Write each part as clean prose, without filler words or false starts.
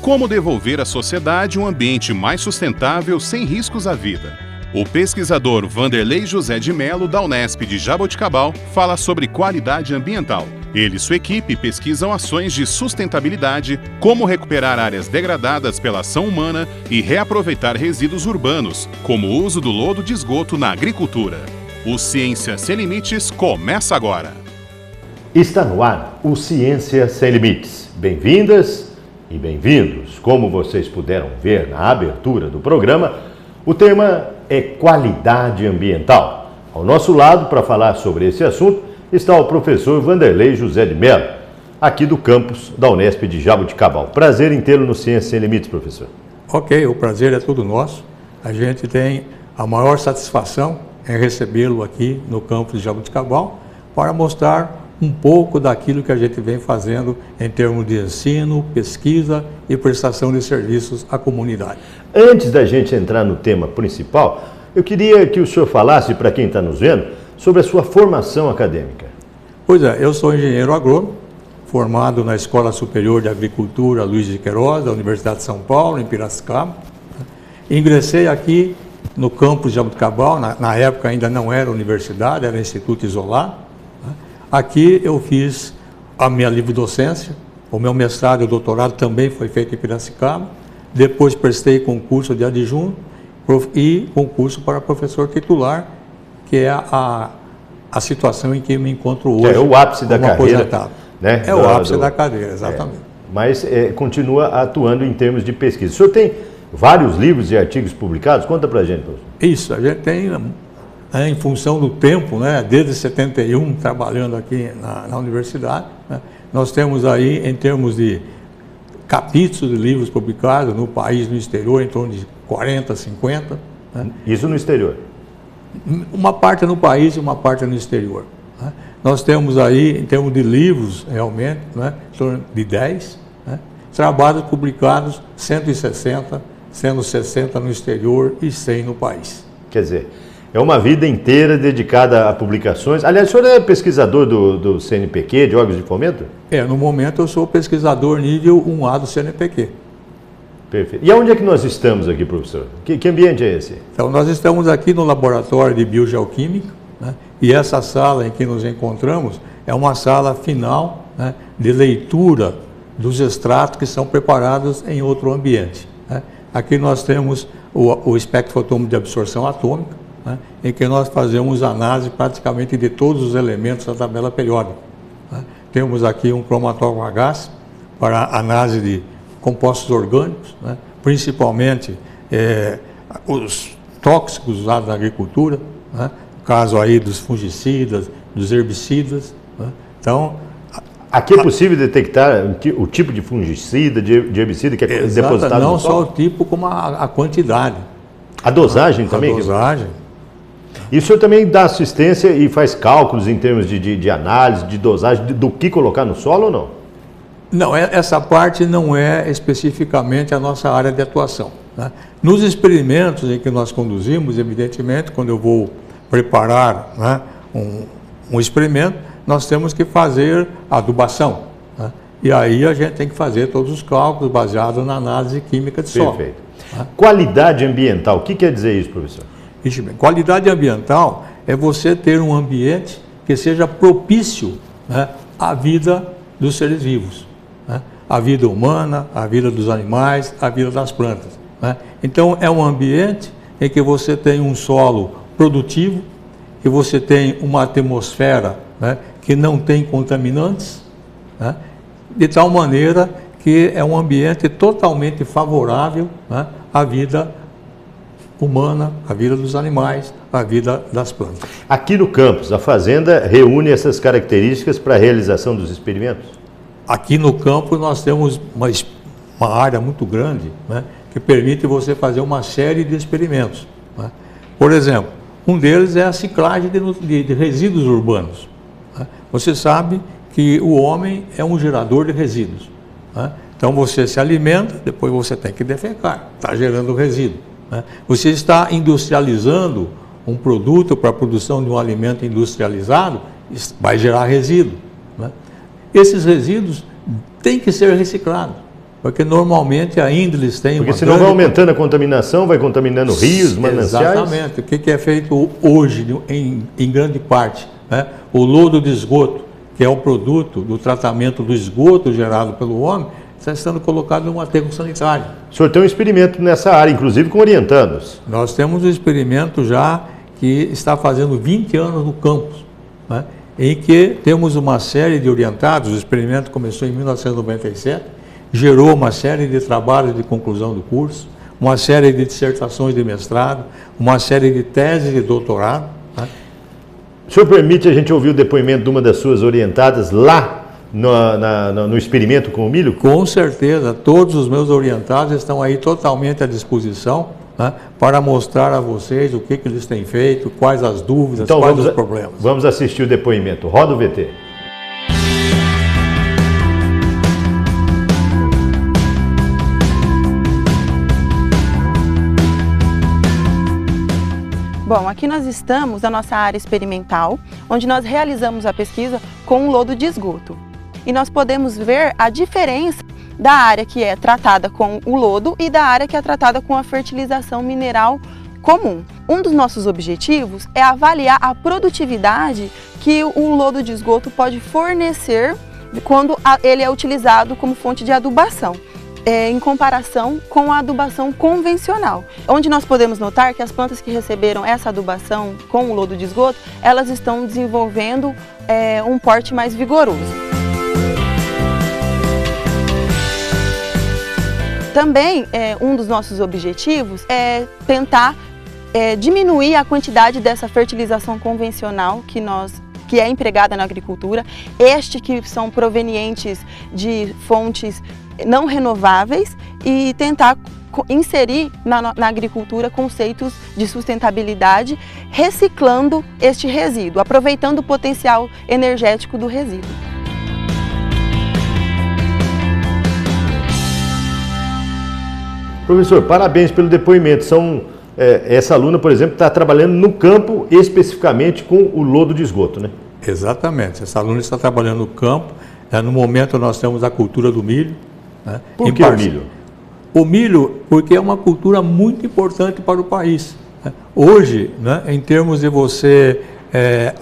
Como devolver à sociedade um ambiente mais sustentável sem riscos à vida? O pesquisador Vanderlei José de Mello, da Unesp de Jaboticabal, fala sobre qualidade ambiental. Ele e sua equipe pesquisam ações de sustentabilidade, como recuperar áreas degradadas pela ação humana e reaproveitar resíduos urbanos, como o uso do lodo de esgoto na agricultura. O Ciência Sem Limites começa agora. Está no ar o Ciência Sem Limites. Bem-vindas e bem-vindos. Como vocês puderam ver na abertura do programa, o tema é qualidade ambiental. Ao nosso lado, para falar sobre esse assunto, está o professor Vanderlei José de Mello, aqui do campus da Unesp de Jaboticabal. Prazer em tê-lo no Ciência Sem Limites, professor. Ok, o prazer é todo nosso. A gente tem a maior satisfação em recebê-lo aqui no campus de Jaboticabal para mostrar um pouco daquilo que a gente vem fazendo em termos de ensino, pesquisa e prestação de serviços à comunidade. Antes da gente entrar no tema principal, eu queria que o senhor falasse para quem está nos vendo sobre a sua formação acadêmica. Pois é, eu sou engenheiro agrônomo, formado na Escola Superior de Agricultura Luiz de Queiroz, da Universidade de São Paulo, em Piracicaba. Ingressei aqui no campus de Jaboticabal, na época ainda não era universidade, era instituto isolado. Aqui eu fiz a minha livre docência, o meu mestrado e o doutorado também foi feito em Piracicaba. Depois prestei concurso de adjunto e concurso para professor titular, que é a situação em que eu me encontro hoje. É o ápice da carreira. Aposentado. Né? É o ápice da carreira, exatamente. Mas continua atuando em termos de pesquisa. O senhor tem vários livros e artigos publicados? Conta pra gente, professor. Isso, a gente tem, em função do tempo, né, desde 71, trabalhando aqui na universidade, né, nós temos aí, em termos de capítulos de livros publicados no país, no exterior, em torno de 40, 50. Né? Isso no exterior? Uma parte no país e uma parte no exterior. Né? Nós temos aí, em termos de livros, realmente, né, em torno de 10, né? Trabalhos publicados 160, sendo 60 no exterior e 100 no país. Quer dizer, é uma vida inteira dedicada a publicações. Aliás, o senhor é pesquisador do CNPq, de órgãos de fomento? No momento eu sou pesquisador nível 1A do CNPq. Perfeito. E aonde é que nós estamos aqui, professor? Que ambiente é esse? Então, nós estamos aqui no laboratório de biogeoquímica, né? E essa sala em que nos encontramos é uma sala final, né, de leitura dos extratos que são preparados em outro ambiente. Né? Aqui nós temos o espectrofotômetro de absorção atômica, né, em que nós fazemos análise praticamente de todos os elementos da tabela periódica. Né? Temos aqui um cromatógrafo a gás para análise de compostos orgânicos, né, principalmente os tóxicos usados na agricultura, né, no caso aí dos fungicidas, dos herbicidas. Né? Então, aqui é possível detectar o tipo de fungicida, de herbicida que é depositado não no só solo? o tipo, como a quantidade. A dosagem também? A dosagem. E o senhor também dá assistência e faz cálculos em termos de análise, de dosagem, do que colocar no solo ou não? Não, essa parte não é especificamente a nossa área de atuação. Né? Nos experimentos em que nós conduzimos, evidentemente, quando eu vou preparar, né, um experimento, nós temos que fazer adubação. Né? E aí a gente tem que fazer todos os cálculos baseados na análise química de solo. Perfeito. Né? Qualidade ambiental, o que quer dizer isso, professor? Qualidade ambiental é você ter um ambiente que seja propício, né, à vida dos seres vivos. Né? A vida humana, a vida dos animais, a vida das plantas. Né? Então é um ambiente em que você tem um solo produtivo, que você tem uma atmosfera, né, que não tem contaminantes, né, de tal maneira que é um ambiente totalmente favorável, né, à vida humana, à vida dos animais, à vida das plantas. Aqui no campus, a fazenda reúne essas características para a realização dos experimentos? Aqui no campus nós temos uma área muito grande, né, que permite você fazer uma série de experimentos. Né? Por exemplo, um deles é a ciclagem de resíduos urbanos. Né? Você sabe que o homem é um gerador de resíduos. Né? Então você se alimenta, depois você tem que defecar, está gerando resíduo. Né? Você está industrializando um produto para a produção de um alimento industrializado, vai gerar resíduo. Né? Esses resíduos têm que ser reciclados. Porque normalmente ainda eles têm Porque senão vai aumentando a contaminação, vai contaminando rios, mananciais. Exatamente. O que é feito hoje, em grande parte, né? O lodo de esgoto, que é o produto do tratamento do esgoto gerado pelo homem, está sendo colocado em um aterro sanitário. O senhor tem um experimento nessa área, inclusive com orientandos. Nós temos um experimento já que está fazendo 20 anos no campus, né? Em que temos uma série de orientados. O experimento começou em 1997, gerou uma série de trabalhos de conclusão do curso, uma série de dissertações de mestrado, uma série de teses de doutorado, né? O senhor permite a gente ouvir o depoimento de uma das suas orientadas lá no experimento com o milho? Com certeza, todos os meus orientados estão aí totalmente à disposição, né, para mostrar a vocês o que eles têm feito, quais as dúvidas, então, quais os problemas. Vamos assistir o depoimento. Roda o VT. Bom, aqui nós estamos na nossa área experimental, onde nós realizamos a pesquisa com o lodo de esgoto. E nós podemos ver a diferença da área que é tratada com o lodo e da área que é tratada com a fertilização mineral comum. Um dos nossos objetivos é avaliar a produtividade que o lodo de esgoto pode fornecer quando ele é utilizado como fonte de adubação, em comparação com a adubação convencional, onde nós podemos notar que as plantas que receberam essa adubação com o lodo de esgoto, elas estão desenvolvendo um porte mais vigoroso. Também, um dos nossos objetivos é tentar diminuir a quantidade dessa fertilização convencional que é empregada na agricultura, que são provenientes de fontes não renováveis, e tentar inserir na agricultura conceitos de sustentabilidade, reciclando este resíduo, aproveitando o potencial energético do resíduo. Professor, parabéns pelo depoimento. Essa aluna, por exemplo, está trabalhando no campo especificamente com o lodo de esgoto, né? Exatamente. Essa aluna está trabalhando no campo. No momento nós temos a cultura do milho. Né? Por que o milho? O milho, porque é uma cultura muito importante para o país. Né? Hoje, né, em termos de você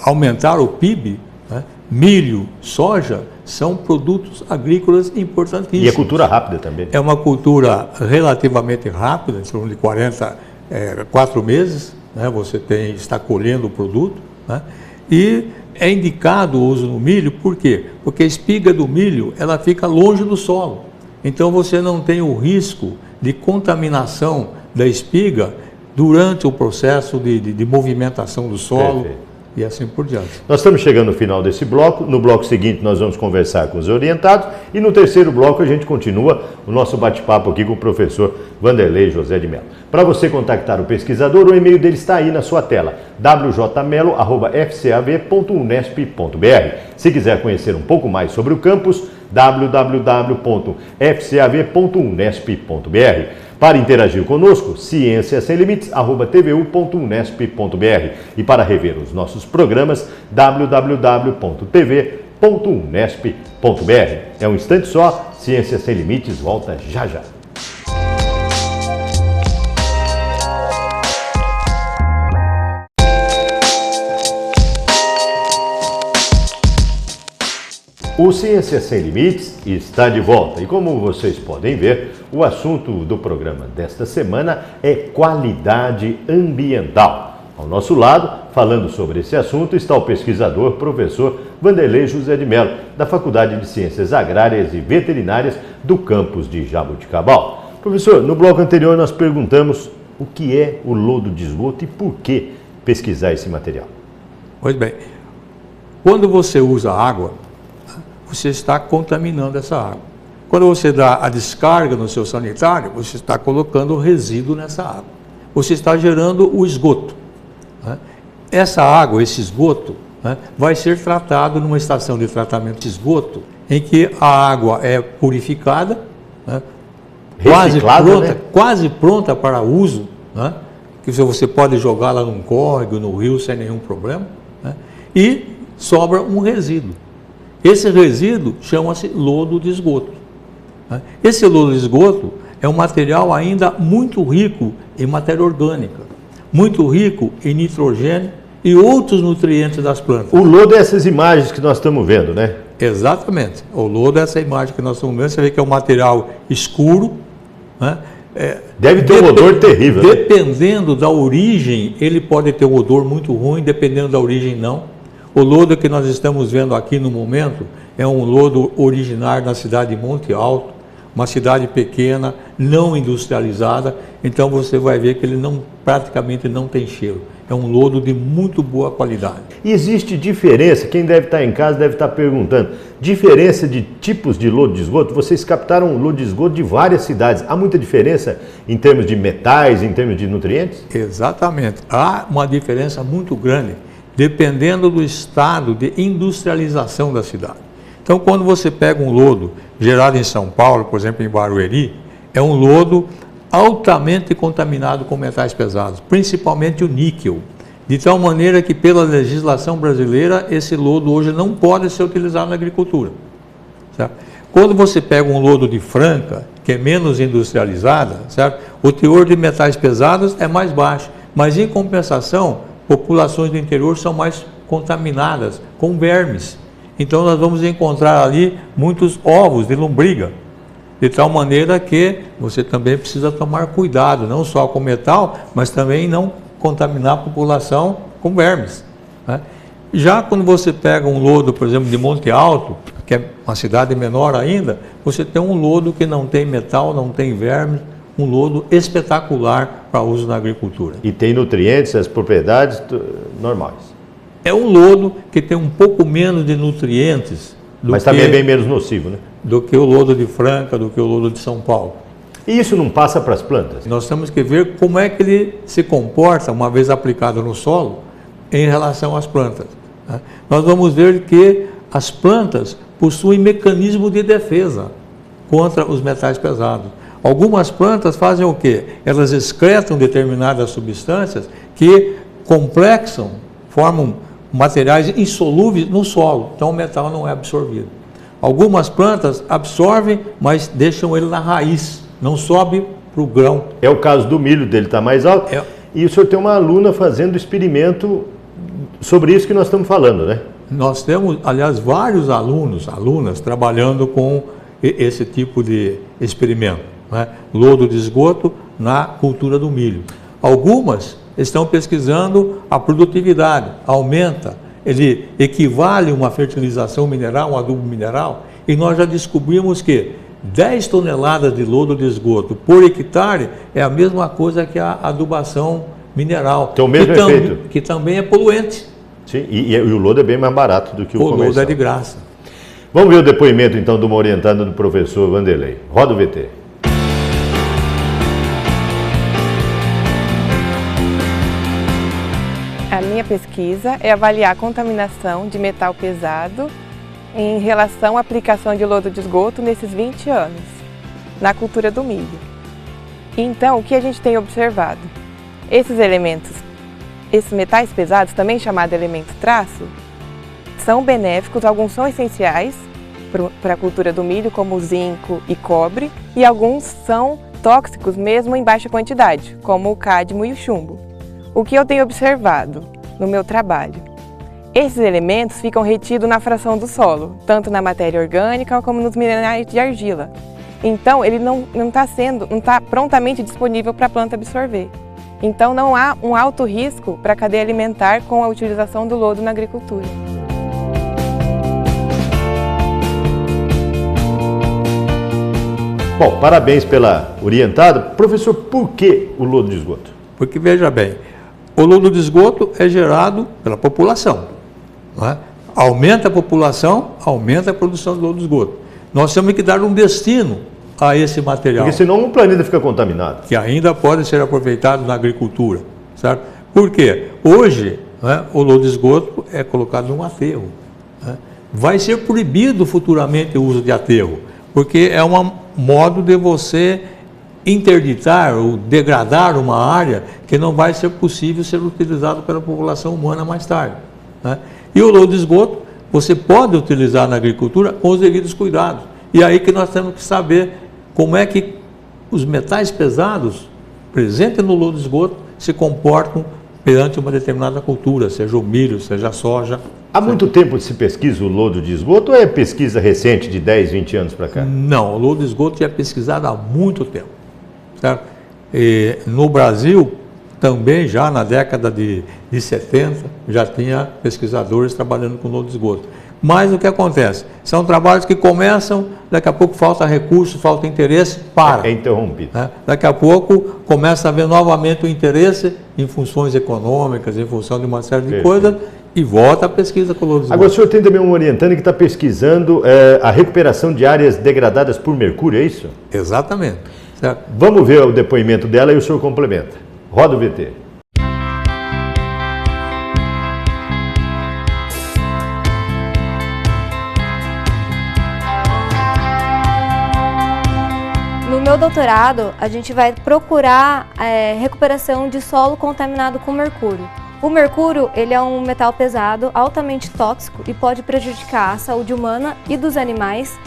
aumentar o PIB, né, milho, soja, são produtos agrícolas importantíssimos. E é cultura rápida também. É uma cultura relativamente rápida, em torno de 4 meses, né, você está colhendo o produto, né, e é indicado o uso no milho, por quê? Porque a espiga do milho, ela fica longe do solo, então você não tem o risco de contaminação da espiga durante o processo de movimentação do solo. Perfeito. E assim por diante. Nós estamos chegando no final desse bloco. No bloco seguinte nós vamos conversar com os orientados e no terceiro bloco a gente continua o nosso bate-papo aqui com o professor Vanderlei José de Mello. Para você contactar o pesquisador, o e-mail dele está aí na sua tela, wjmelo@fcav.unesp.br. Se quiser conhecer um pouco mais sobre o campus, www.fcav.unesp.br. Para interagir conosco, ciênciasemlimites@tvu.unesp.br. E para rever os nossos programas, www.tv.unesp.br. É um instante só, Ciência Sem Limites volta já já. O Ciência Sem Limites está de volta e, como vocês podem ver, o assunto do programa desta semana é qualidade ambiental. Ao nosso lado, falando sobre esse assunto, está o pesquisador professor Vanderlei José de Mello, da Faculdade de Ciências Agrárias e Veterinárias do campus de Jaboticabal. Professor, no bloco anterior nós perguntamos o que é o lodo de esgoto e por que pesquisar esse material. Pois bem, quando você usa água, você está contaminando essa água. Quando você dá a descarga no seu sanitário, você está colocando o resíduo nessa água. Você está gerando o esgoto. Né? Essa água, esse esgoto, né, vai ser tratado numa estação de tratamento de esgoto, em que a água é purificada, né, quase pronta para uso, né, que você pode jogá-la num córrego, no rio, sem nenhum problema, né, e sobra um resíduo. Esse resíduo chama-se lodo de esgoto. né? Esse lodo de esgoto é um material ainda muito rico em matéria orgânica, muito rico em nitrogênio e outros nutrientes das plantas. O lodo é essas imagens que nós estamos vendo, né? Exatamente. O lodo é essa imagem que nós estamos vendo. Você vê que é um material escuro, né? Deve ter um odor terrível. Dependendo da origem, ele pode ter um odor muito ruim, dependendo da origem não. O lodo que nós estamos vendo aqui no momento é um lodo originário na cidade de Monte Alto, uma cidade pequena, não industrializada, então você vai ver que ele praticamente não tem cheiro. É um lodo de muito boa qualidade. E existe diferença, quem deve estar em casa deve estar perguntando, diferença de tipos de lodo de esgoto? Vocês captaram lodo de esgoto de várias cidades. Há muita diferença em termos de metais, em termos de nutrientes? Exatamente. Há uma diferença muito grande, dependendo do estado de industrialização da cidade. Então, quando você pega um lodo gerado em São Paulo, por exemplo, em Barueri, é um lodo altamente contaminado com metais pesados, principalmente o níquel, de tal maneira que, pela legislação brasileira, esse lodo hoje não pode ser utilizado na agricultura. Certo? Quando você pega um lodo de Franca, que é menos industrializada, certo? O teor de metais pesados é mais baixo, mas, em compensação, populações do interior são mais contaminadas com vermes. Então, nós vamos encontrar ali muitos ovos de lombriga, de tal maneira que você também precisa tomar cuidado, não só com metal, mas também não contaminar a população com vermes, né? Já quando você pega um lodo, por exemplo, de Monte Alto, que é uma cidade menor ainda, você tem um lodo que não tem metal, não tem vermes, um lodo espetacular para uso na agricultura. E tem nutrientes, as propriedades normais. É um lodo que tem um pouco menos de nutrientes, mas também é bem menos nocivo, né? Do que o lodo de Franca, do que o lodo de São Paulo. E isso não passa para as plantas? Nós temos que ver como é que ele se comporta, uma vez aplicado no solo, em relação às plantas, né? Nós vamos ver que as plantas possuem mecanismo de defesa contra os metais pesados. Algumas plantas fazem o quê? Elas excretam determinadas substâncias que complexam, formam materiais insolúveis no solo, então o metal não é absorvido. Algumas plantas absorvem, mas deixam ele na raiz, não sobe para o grão. É o caso do milho, dele está mais alto. E o senhor tem uma aluna fazendo experimento sobre isso que nós estamos falando, né? Nós temos, aliás, vários alunas trabalhando com esse tipo de experimento, né? Lodo de esgoto na cultura do milho. Algumas estão pesquisando a produtividade, aumenta, ele equivale a uma fertilização mineral, um adubo mineral, e nós já descobrimos que 10 toneladas de lodo de esgoto por hectare é a mesma coisa que a adubação mineral, tem o mesmo efeito. Que também é poluente. Sim, e o lodo é bem mais barato do que o comercial. O lodo é de graça. Vamos ver o depoimento então de uma orientanda do professor Vanderlei. Roda o VT. A minha pesquisa é avaliar a contaminação de metal pesado em relação à aplicação de lodo de esgoto nesses 20 anos, na cultura do milho. Então, o que a gente tem observado? Esses elementos, esses metais pesados, também chamados elemento traço, são benéficos, alguns são essenciais para a cultura do milho, como o zinco e cobre, e alguns são tóxicos mesmo em baixa quantidade, como o cádmio e o chumbo. O que eu tenho observado no meu trabalho? Esses elementos ficam retidos na fração do solo, tanto na matéria orgânica como nos minerais de argila. Então, ele não está prontamente disponível para a planta absorver. Então, não há um alto risco para a cadeia alimentar com a utilização do lodo na agricultura. Bom, parabéns pela orientada. Professor, por que o lodo de esgoto? Porque, veja bem, o lodo de esgoto é gerado pela população, não é? Aumenta a população, aumenta a produção de lodo de esgoto. Nós temos que dar um destino a esse material. Porque senão o planeta fica contaminado. Que ainda pode ser aproveitado na agricultura, certo? Por quê? Hoje, né, o lodo de esgoto é colocado num aterro, né? Vai ser proibido futuramente o uso de aterro, porque é um modo de você interditar ou degradar uma área que não vai ser possível ser utilizado pela população humana mais tarde, né? E o lodo de esgoto você pode utilizar na agricultura com os devidos cuidados. E aí que nós temos que saber como é que os metais pesados presentes no lodo de esgoto se comportam perante uma determinada cultura, seja o milho, seja a soja. Há muito tempo se pesquisa o lodo de esgoto ou é pesquisa recente de 10, 20 anos para cá? Não, o lodo de esgoto já é pesquisado há muito tempo. Certo? E no Brasil, também já na década de 70, já tinha pesquisadores trabalhando com lodo de esgoto. Mas o que acontece? São trabalhos que começam, daqui a pouco falta recurso, falta interesse, para. É interrompido. Né? Daqui a pouco começa a haver novamente o interesse em funções econômicas, em função de uma série de coisas, e volta a pesquisa com o lodo de esgoto. Agora, o senhor tem também um orientando que está pesquisando a recuperação de áreas degradadas por mercúrio, é isso? Exatamente. Certo? Vamos ver o depoimento dela e o senhor complementa. Roda o VT. No meu doutorado, a gente vai procurar recuperação de solo contaminado com mercúrio. O mercúrio, ele é um metal pesado, altamente tóxico e pode prejudicar a saúde humana e dos animais.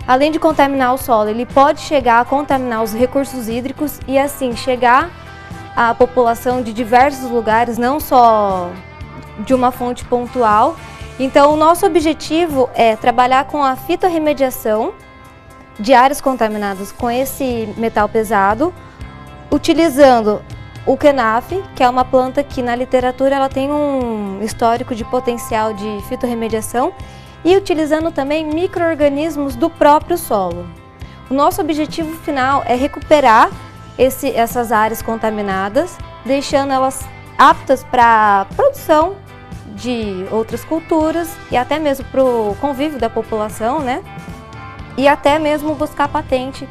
Além de contaminar o solo, ele pode chegar a contaminar os recursos hídricos e assim chegar à população de diversos lugares, não só de uma fonte pontual. Então, o nosso objetivo é trabalhar com a fitorremediação de áreas contaminadas com esse metal pesado, utilizando o kenaf, que é uma planta que na literatura ela tem um histórico de potencial de fitorremediação, e utilizando também micro-organismos do próprio solo. O nosso objetivo final é recuperar essas áreas contaminadas, deixando elas aptas para a produção de outras culturas e até mesmo para o convívio da população, né? E até mesmo buscar patente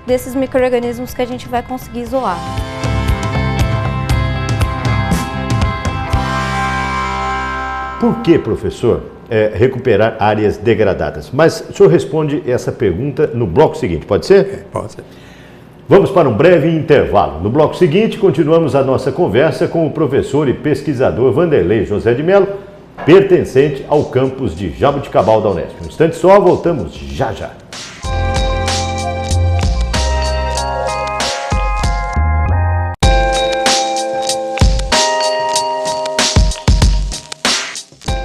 desses micro-organismos que a gente vai conseguir isolar. Por que, professor, recuperar áreas degradadas? Mas o senhor responde essa pergunta no bloco seguinte, pode ser? Pode ser. Vamos para um breve intervalo. No bloco seguinte, continuamos a nossa conversa com o professor e pesquisador Vanderlei José de Mello, pertencente ao campus de Jaboticabal da Unesp. Um instante só, voltamos já já.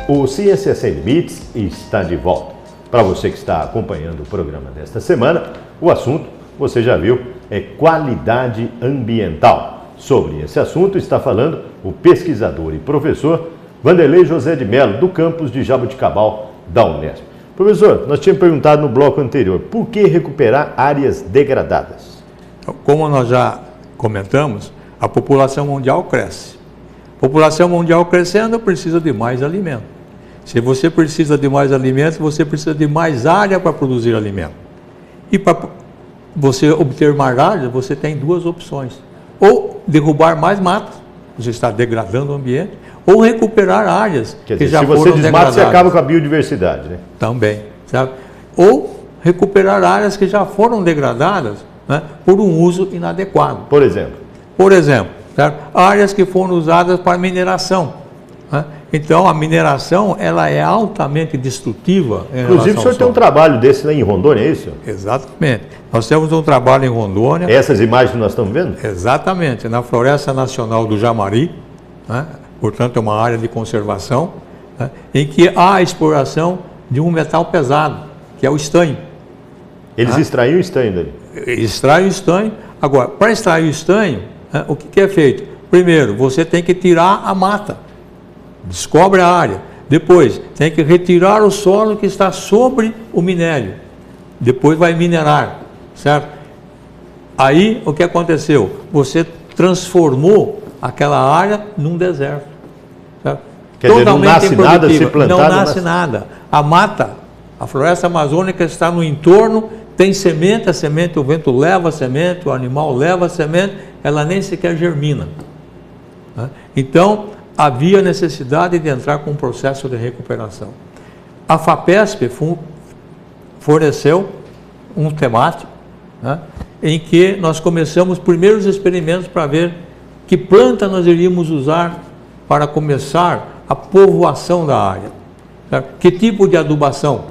O Ciência Sem Limites está de volta. Para você que está acompanhando o programa desta semana, o assunto, você já viu, é qualidade ambiental. Sobre esse assunto está falando o pesquisador e professor Vanderlei José de Mello, do campus de Jaboticabal da Unesp. Professor, nós tínhamos perguntado no bloco anterior, por que recuperar áreas degradadas? Como nós já comentamos, a população mundial cresce. A população mundial crescendo precisa de mais alimento. Se você precisa de mais alimento, você precisa de mais área para produzir alimento. E para você obter mais área, você tem duas opções. Ou derrubar mais matas, você está degradando o ambiente, ou recuperar áreas que já foram degradadas. Se você desmata, você acaba com a biodiversidade, né? Também, sabe? Ou recuperar áreas que já foram degradadas, né, por um uso inadequado. Por exemplo? Por exemplo, certo? Áreas que foram usadas para mineração. Né? Então, a mineração ela é altamente destrutiva. Inclusive, o senhor tem um trabalho desse lá em Rondônia, é isso? Exatamente. Nós temos um trabalho em Rondônia. Essas imagens que nós estamos vendo? Exatamente. Na Floresta Nacional do Jamari, né? Portanto, é uma área de conservação, né? Em que há a exploração de um metal pesado, que é o estanho. Eles extraem o estanho dali? Extraem o estanho. Agora, para extrair o estanho, né, o que é feito? Primeiro, você tem que tirar a mata. Descobre a área. Depois, tem que retirar o solo que está sobre o minério. Depois vai minerar, certo? Aí, o que aconteceu? Você transformou aquela área num deserto. Certo? Quer dizer, não nasce nada se plantar? Não nasce nada. A mata, a floresta amazônica está no entorno, tem semente, a semente, o vento leva a semente, o animal leva a semente, ela nem sequer germina. Então, havia necessidade de entrar com um processo de recuperação. A FAPESP forneceu um temático, né, em que nós começamos os primeiros experimentos para ver que planta nós iríamos usar para começar a povoação da área. Certo? Que tipo de adubação?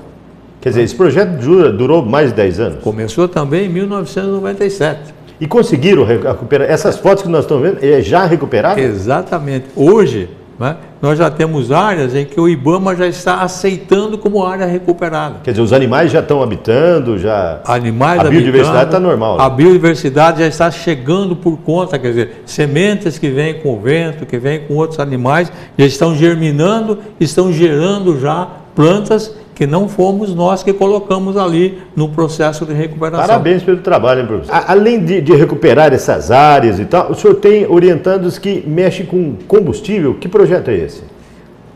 Quer dizer, esse projeto durou mais de 10 anos? Começou também em 1997. E conseguiram recuperar? Essas fotos que nós estamos vendo, já recuperaram? Exatamente. Hoje, né, nós já temos áreas em que o IBAMA já está aceitando como área recuperada. Quer dizer, os animais já estão habitando, a biodiversidade está normal. Né? A biodiversidade já está chegando por conta, quer dizer, sementes que vêm com o vento, que vêm com outros animais, já estão germinando, estão gerando já plantas que não fomos nós que colocamos ali no processo de recuperação. Parabéns pelo trabalho, hein, professor? Além de recuperar essas áreas e tal, o senhor tem orientandos que mexem com combustível. Que projeto é esse?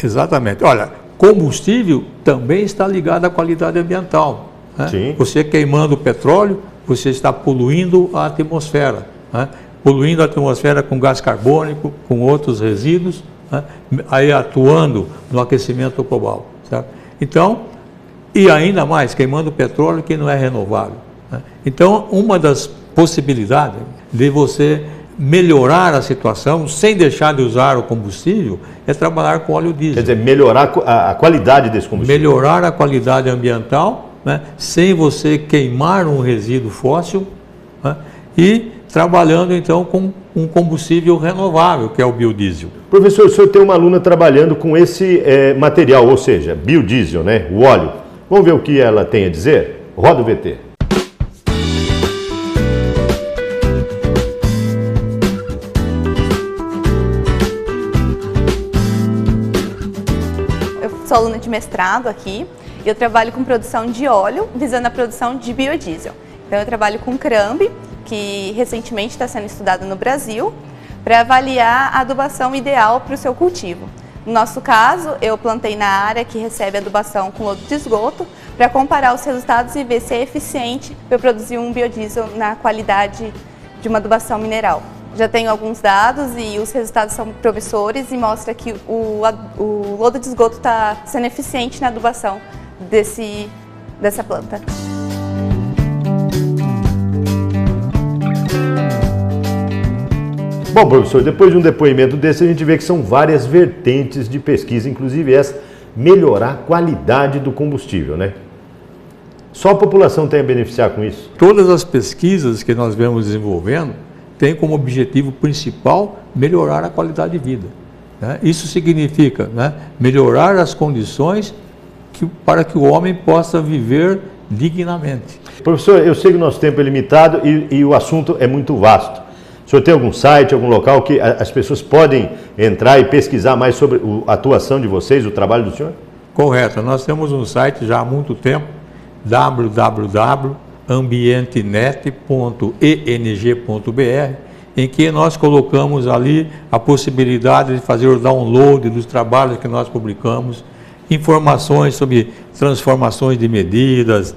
Exatamente. Olha, combustível também está ligado à qualidade ambiental. Né? Sim. Você queimando petróleo, você está poluindo a atmosfera. Né? Poluindo a atmosfera com gás carbônico, com outros resíduos, né? Aí atuando no aquecimento global. Certo? Então, e ainda mais, queimando petróleo que não é renovável. Né? Então, uma das possibilidades de você melhorar a situação, sem deixar de usar o combustível, é trabalhar com óleo diesel. Quer dizer, melhorar a qualidade desse combustível. Melhorar a qualidade ambiental, né? Sem você queimar um resíduo fóssil, né? E trabalhando então com um combustível renovável, que é o biodiesel. Professor, o senhor tem uma aluna trabalhando com esse material, ou seja, biodiesel, né? O óleo. Vamos ver o que ela tem a dizer? Roda o VT. Eu sou aluna de mestrado aqui e eu trabalho com produção de óleo, visando a produção de biodiesel. Então eu trabalho com CRAMB, que recentemente está sendo estudado no Brasil, para avaliar a adubação ideal para o seu cultivo. No nosso caso, eu plantei na área que recebe adubação com lodo de esgoto, para comparar os resultados e ver se é eficiente para eu produzir um biodiesel na qualidade de uma adubação mineral. Já tenho alguns dados e os resultados são promissores e mostra que o lodo de esgoto está sendo eficiente na adubação dessa planta. Bom, professor, depois de um depoimento desse, a gente vê que são várias vertentes de pesquisa, inclusive essa, melhorar a qualidade do combustível, né? Só a população tem a beneficiar com isso? Todas as pesquisas que nós vemos desenvolvendo têm como objetivo principal melhorar a qualidade de vida. Né? Isso significa, né, melhorar as condições para que o homem possa viver dignamente. Professor, eu sei que o nosso tempo é limitado e o assunto é muito vasto. O senhor tem algum site, algum local que as pessoas podem entrar e pesquisar mais sobre a atuação de vocês, o trabalho do senhor? Correto. Nós temos um site já há muito tempo, www.ambientenet.eng.br, em que nós colocamos ali a possibilidade de fazer o download dos trabalhos que nós publicamos, informações sobre transformações de medidas,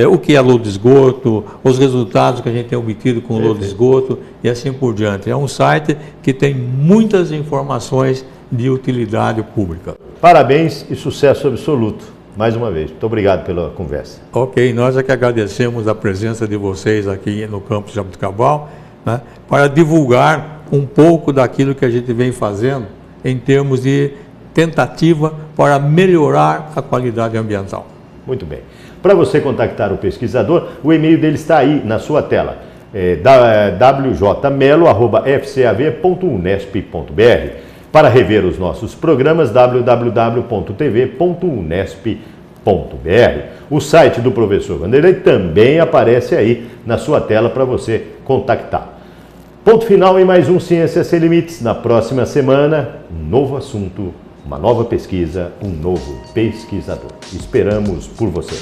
o que é lodo de esgoto, os resultados que a gente tem obtido com o lodo de esgoto e assim por diante. É um site que tem muitas informações de utilidade pública. Parabéns e sucesso absoluto, mais uma vez. Muito obrigado pela conversa. Ok, nós é que agradecemos a presença de vocês aqui no campus Jaboticabal, né, para divulgar um pouco daquilo que a gente vem fazendo em termos de tentativa para melhorar a qualidade ambiental. Muito bem. Para você contactar o pesquisador, o e-mail dele está aí na sua tela, wjmelo@fcav.unesp.br. Para rever os nossos programas, www.tv.unesp.br. O site do professor Vanderlei também aparece aí na sua tela para você contactar. Ponto final em mais um Ciência Sem Limites. Na próxima semana, um novo assunto, uma nova pesquisa, um novo pesquisador. Esperamos por você.